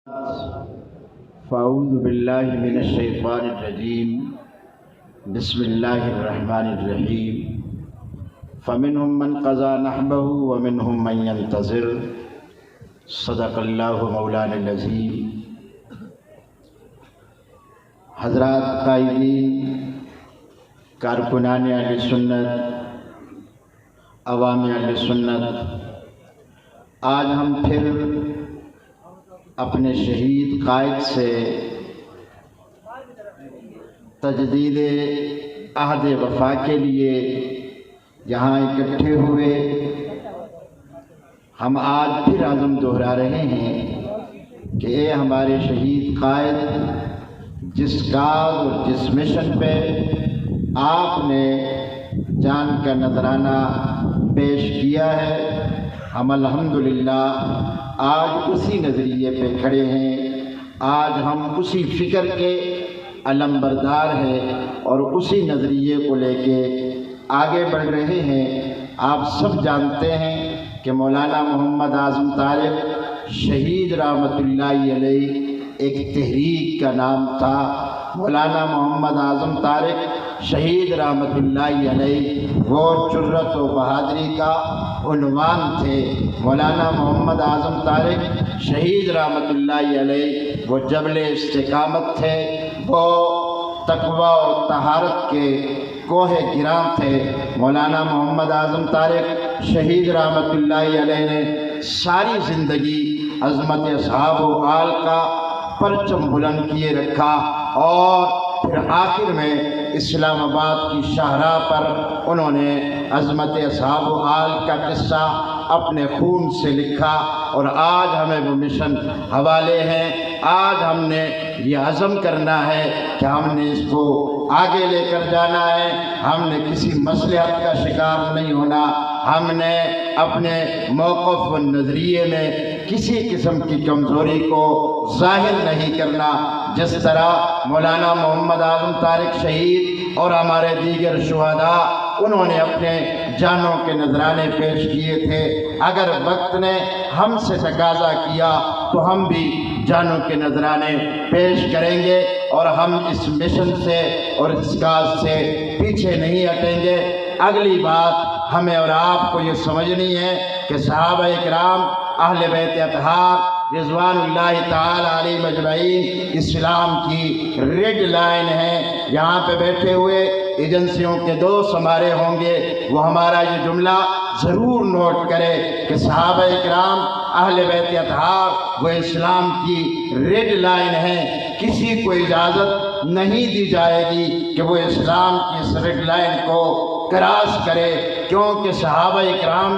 فاعوذ باللہ من الشیطان الرجیم بسم اللہ الرحمن الرحیم فمنہم من قضى نحبہ ومنہم من ينتظر صدق اللہ مولانا العظیم۔ حضرات قائدین، کارکنان اہل سنت، عوام اہل سنت، آج ہم پھر اپنے شہید قائد سے تجدید عہد وفا کے لیے یہاں اکٹھے ہوئے۔ ہم آج پھر عزم دہرا رہے ہیں کہ اے ہمارے شہید قائد، جس کاز اور جس مشن پہ آپ نے جان کا نذرانہ پیش کیا ہے، ہم الحمدللہ آج اسی نظریے پہ کھڑے ہیں۔ آج ہم اسی فکر کے علم بردار ہیں اور اسی نظریے کو لے کے آگے بڑھ رہے ہیں۔ آپ سب جانتے ہیں کہ مولانا محمد اعظم طارق شہید رحمۃ اللہ علیہ ایک تحریک کا نام تھا۔ مولانا محمد اعظم طارق شہید رحمۃ اللہ علیہ وہ جرت و بہادری کا عنوان تھے۔ مولانا محمد اعظم طارق شہید رحمۃ اللہ علیہ وہ جبل استقامت تھے، وہ تقوی اور طہارت کے کوہ گراں تھے۔ مولانا محمد اعظم طارق شہید رحمۃ اللہ علیہ نے ساری زندگی عظمت اصحاب و آل کا پرچم بلند کیے رکھا، اور پھر آخر میں اسلام آباد کی شاہراہ پر انہوں نے عظمت اصحاب و آل کا قصہ اپنے خون سے لکھا، اور آج ہمیں وہ مشن حوالے ہیں۔ آج ہم نے یہ عزم کرنا ہے کہ ہم نے اس کو آگے لے کر جانا ہے۔ ہم نے کسی مصلحت کا شکار نہیں ہونا، ہم نے اپنے موقف و نظریے میں کسی قسم کی کمزوری کو ظاہر نہیں کرنا۔ جس طرح مولانا محمد اعظم طارق شہید اور ہمارے دیگر شہداء انہوں نے اپنے جانوں کے نذرانے پیش کیے تھے، اگر وقت نے ہم سے تقاضا کیا تو ہم بھی جانوں کے نذرانے پیش کریں گے، اور ہم اس مشن سے اور اس کاز سے پیچھے نہیں ہٹیں گے۔ اگلی بات ہمیں اور آپ کو یہ سمجھنی ہے کہ صحابہ اکرام اہل بیت اطہار رضوان اللہ تعالی علیہ مجمعین اسلام کی ریڈ لائن ہے۔ یہاں پہ بیٹھے ہوئے ایجنسیوں کے دوست ہمارے ہوں گے، وہ ہمارا یہ جملہ ضرور نوٹ کرے کہ صحابہ اکرام اہل بیت اطہار وہ اسلام کی ریڈ لائن ہے۔ کسی کو اجازت نہیں دی جائے گی کہ وہ اسلام کی اس ریڈ لائن کو کراس کرے، کیونکہ صحابہ اکرام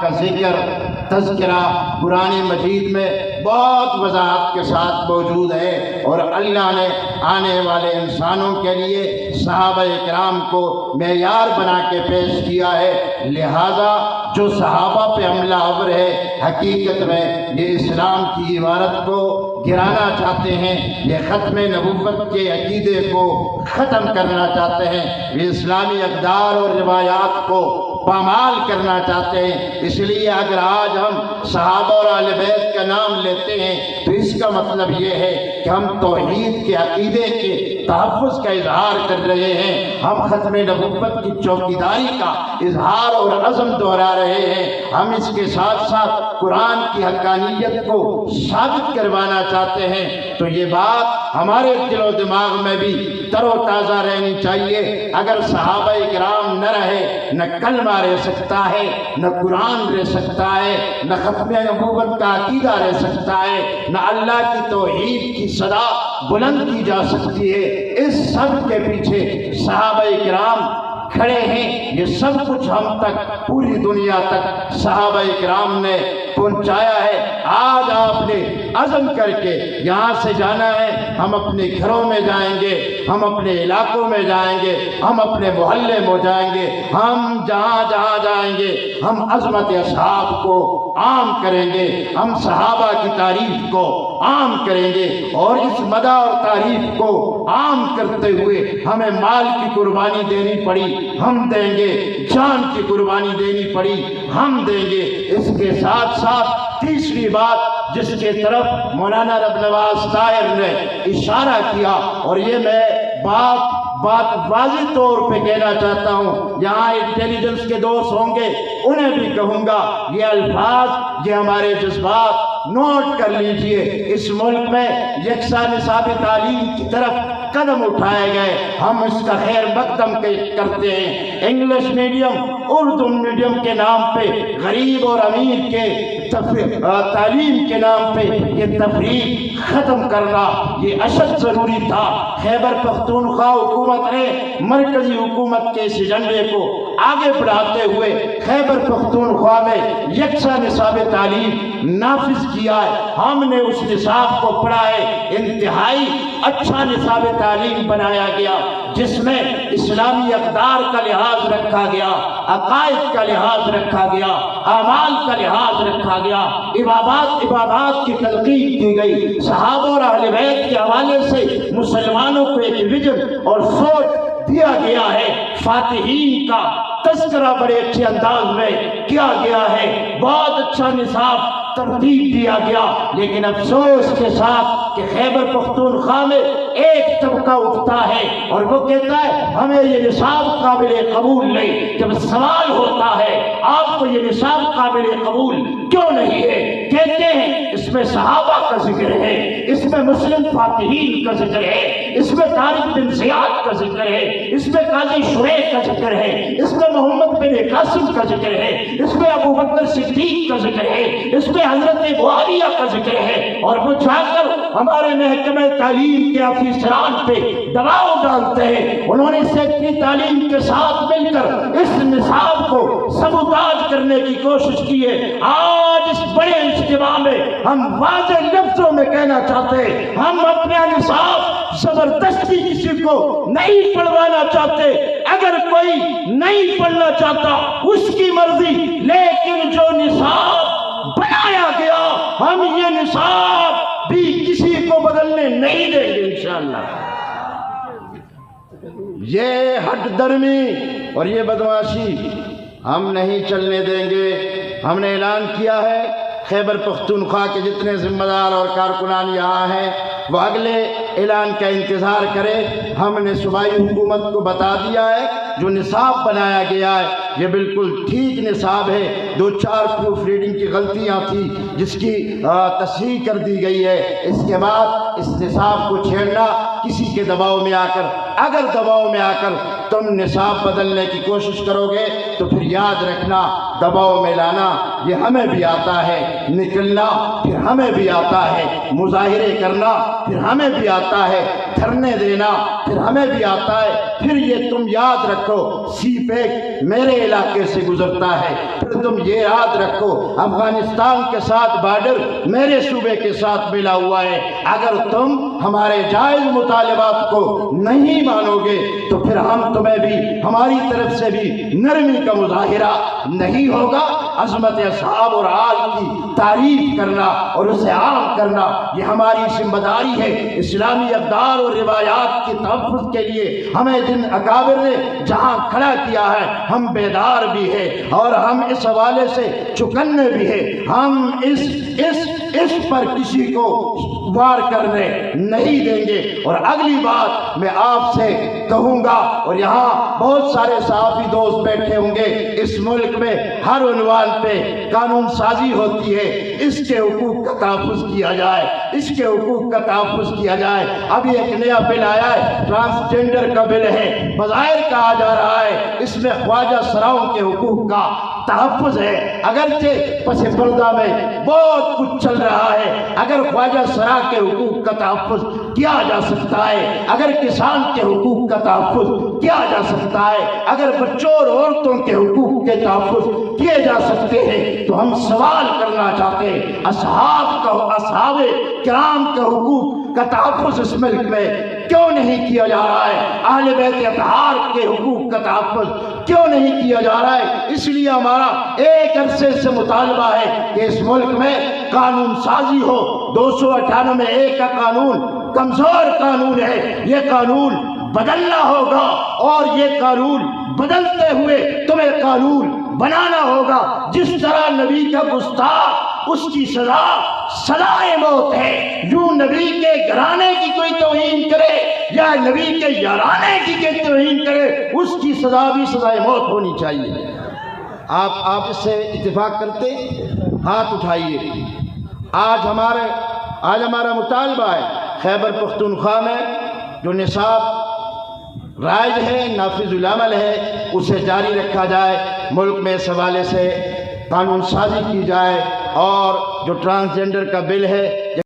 کا ذکر تذکرہ قرآن مجید میں بہت وضاحت کے ساتھ موجود ہے، اور اللہ نے آنے والے انسانوں کے لیے صحابہ اکرام کو معیار بنا کے پیش کیا ہے۔ لہذا جو صحابہ پہ حملہ آور ہے، حقیقت میں یہ اسلام کی عمارت کو گرانا چاہتے ہیں، یہ ختم نبوت کے عقیدے کو ختم کرنا چاہتے ہیں، یہ اسلامی اقدار اور روایات کو پامال کرنا چاہتے ہیں۔ اس لیے اگر آج ہم صحابہ اور اہل بیت کا نام لیتے ہیں تو اس کا مطلب یہ ہے کہ ہم توحید کے عقیدے کے تحفظ کا اظہار کر رہے ہیں، ہم ختم نبوت کی چوکیداری کا اظہار اور عزم دہرا رہے ہیں، ہم اس کے ساتھ ساتھ قرآن کی حقانیت کو ثابت کروانا چاہتے ہیں۔ تو یہ بات ہمارے دل و دماغ میں بھی تر و تازہ رہنی چاہیے۔ اگر صحابہ اکرام نہ رہے، نہ کلمہ رہ سکتا ہے، نہ قرآن رہ سکتا ہے، نہ ختم نبوت کا عقیدہ رہ سکتا ہے، نہ اللہ کی توحید کی صدا بلند کی جا سکتی ہے۔ اس سب کے پیچھے صحابہ اکرام کھڑے ہیں۔ یہ سب کچھ ہم تک، پوری دنیا تک صحابہ اکرام نے پہنچایا ہے۔ آج آپ نے عزم کر کے یہاں سے جانا ہے، ہم اپنے گھروں میں جائیں گے، ہم اپنے علاقوں میں جائیں گے، ہم اپنے محلے میں جائیں گے، ہم جہاں جہاں جائیں گے ہم عظمت اصحاب کو عام کریں گے، ہم صحابہ کی تعریف کو عام کریں گے، اور اس مدح اور تعریف کو عام کرتے ہوئے ہمیں مال کی قربانی دینی پڑی ہم دیں گے، جان کی قربانی دینی پڑی ہم دیں گے۔ اس کے ساتھ ساتھ تیسری بات جس کے طرف مولانا رب نواز طاہر نے اشارہ کیا، اور یہ میں بات واضح طور پہ کہنا چاہتا ہوں، یہاں انٹیلیجنس کے دوست ہوں گے انہیں بھی کہوں گا، یہ الفاظ، یہ ہمارے جذبات نوٹ کر لیجئے۔ اس ملک میں یکساں نصاب تعلیم کی طرف قدم اٹھائے گئے، ہم اس کا خیر مقدم کرتے ہیں۔ انگلش میڈیم، اردو میڈیم کے نام پہ، غریب اور امیر کے تعلیم کے نام پہ یہ تفریق ختم کرنا یہ اشد ضروری تھا۔ خیبر پختونخوا حکومت نے مرکزی حکومت کے اس ایجنڈے کو آگے بڑھاتے ہوئے خیبر پختونخوا میں یکساں نصاب تعلیم نافذ کیا ہے۔ ہم نے اس نصاب کو پڑھا ہے، انتہائی اچھا نصاب تعلیم بنایا گیا، جس میں اسلامی اقدار کا لحاظ رکھا گیا، عقائد کا لحاظ رکھا گیا، اعمال کا لحاظ رکھا گیا، عبادات کی تلقین کی گئی، صحابہ اور اہل بیت کے حوالے سے مسلمانوں کو ایک ویژن اور سوچ دیا گیا ہے۔ فاتحین کا تذکرہ بڑے اچھے انداز میں کیا گیا ہے، بہت اچھا نصاب ترتیب دیا گیا، لیکن افسوس کے ساتھ کہ خیبر پختونخوا میں ایک طبقہ اٹھتا ہے اور وہ کہتا ہے ہمیں یہ نصاب قابل قبول نہیں۔ جب سوال ہوتا ہے آپ کو یہ نصاب قابل قبول کیوں نہیں ہے، کہتے ہیں اس میں صحابہ کا ذکر ہے، اس میں مسلم فاتحین کا ذکر ہے، اس میں طارق بن زیاد کا ذکر ہے، اس میں قاضی شریح کا ذکر ہے، اس میں محمد بن قاسم کا ذکر ہے، اس میں ابو بکر صدیق کا ذکر ہے، اس میں حضرت معاویہ کا ذکر ہے، اور وہ جا کر ہمارے محکمہ تعلیم کے افسران پہ دباؤ ڈالتے ہیں۔ انہوں نے سیکٹری تعلیم کے ساتھ مل کر اس نصاب کو سبوتاج کرنے کی کوشش کی ہے۔ آج اس بڑے اجتماع میں ہم واضح لفظوں میں کہنا چاہتے ہیں، ہم اپنا نصاب زبردستی کسی کو نہیں پڑھوانا چاہتے، اگر کوئی نہیں پڑھنا چاہتا اس کی مرضی، لیکن جو نصاب بنایا گیا ہم یہ نصاب بھی کسی کو بدلنے نہیں دیں گے انشاءاللہ۔ یہ ہٹ درمی اور یہ بدمعاشی ہم نہیں چلنے دیں گے۔ ہم نے اعلان کیا ہے خیبر پختونخوا کے جتنے ذمہ دار اور کارکنان یہاں ہیں وہ اگلے اعلان کا انتظار کرے۔ ہم نے صوبائی حکومت کو بتا دیا ہے جو نصاب بنایا گیا ہے یہ بالکل ٹھیک نصاب ہے، 2-4 پروف ریڈنگ کی غلطیاں تھی جس کی تصحیح کر دی گئی ہے۔ اس کے بعد اس نصاب کو چھیڑنا کسی کے دباؤ میں آ کر، اگر دباؤ میں آ کر تم نصاب بدلنے کی کوشش کرو گے تو پھر یاد رکھنا دباؤ میں لانا یہ ہمیں بھی آتا ہے، نکلنا پھر ہمیں بھی آتا ہے، مظاہرے کرنا پھر ہمیں بھی آتا ہے، دھرنے دینا پھر ہمیں بھی آتا ہے۔ پھر یہ تم یاد رکھو سی پیک میرے علاقے سے گزرتا ہے، پھر تم یہ یاد رکھو افغانستان کے ساتھ بارڈر میرے صوبے کے ساتھ ملا ہوا ہے۔ اگر تم ہمارے جائز مطالبات کو نہیں مانو گے تو پھر ہم تمہیں بھی ہماری طرف سے بھی نرمی کا مظاہرہ نہیں ہوگا۔ عظمت اصحاب اور آل کی تعریف کرنا اور اسے عام کرنا یہ ہماری ذمہ داری ہے۔ اسلامی اقدار اور روایات کے تحفظ کے لیے ہمیں جن اکابر نے جہاں کھڑا کیا ہے ہم بیدار بھی ہیں اور ہم اس حوالے سے چکنے بھی ہیں۔ ہم اس پر کسی کو وار کرنے نہیں دیں گے۔ اور اگلی بات میں آپ سے کہوں گا، اور یہاں بہت سارے صحافی دوست بیٹھے ہوں گے، اس ملک میں ہر عنوان پہ قانون سازی ہوتی ہے، اس کے حقوق کا تحفظ کیا جائے، اس کے حقوق کا تحفظ کیا جائے۔ ابھی ایک نیا بل آیا ہے، ٹرانسجنڈر کا بل ہے، بظاہر کہا جا رہا ہے اس میں خواجہ سراؤں کے حقوق کا تحفظ ہے، اگرچہ پس پردہ میں بہت کچھ چل رہا ہے۔ اگر خواجہ سرا کے حقوق کا تحفظ کیا جا سکتا ہے، اگر کسان کے حقوق کا تحفظ کیا جا سکتا ہے، اگر بچوں اور عورتوں کے حقوق کے تحفظ کیے جا سکتے ہیں تو ہم سوال کرنا چاہتے ہیں اصحاب کرام کے حقوق کا تحفظ اس ملک میں کیوں نہیں کیا جا رہا ہے؟ اہل بیت اطہار کے حقوق کا تحفظ کیوں نہیں کیا جا رہا ہے؟ اس لیے ہمارا ایک عرصے سے مطالبہ ہے کہ اس ملک میں قانون سازی ہو۔ 298(1) کا قانون کمزور قانون ہے، یہ قانون بدلنا ہوگا، اور یہ قانون بدلتے ہوئے تمہیں قانون بنانا ہوگا۔ جس طرح نبی کا گستاخ اس کی سزا سزائے موت ہے۔ یوں نبی کے گھرانے کی کوئی توہین کرے یا نبی کے یارانے کی کوئی توہین کرے، اس کی سزا بھی سزائے موت ہونی چاہیے۔ آپ اس سے اتفاق کرتے؟ ہاتھ اٹھائیے۔ آج ہمارا مطالبہ ہے خیبر پختونخوا میں جو نصاب رائج ہے، نافذ العمل ہے، اسے جاری رکھا جائے، ملک میں اس حوالے سے قانون سازی کی جائے، اور جو ٹرانسجنڈر کا بل ہے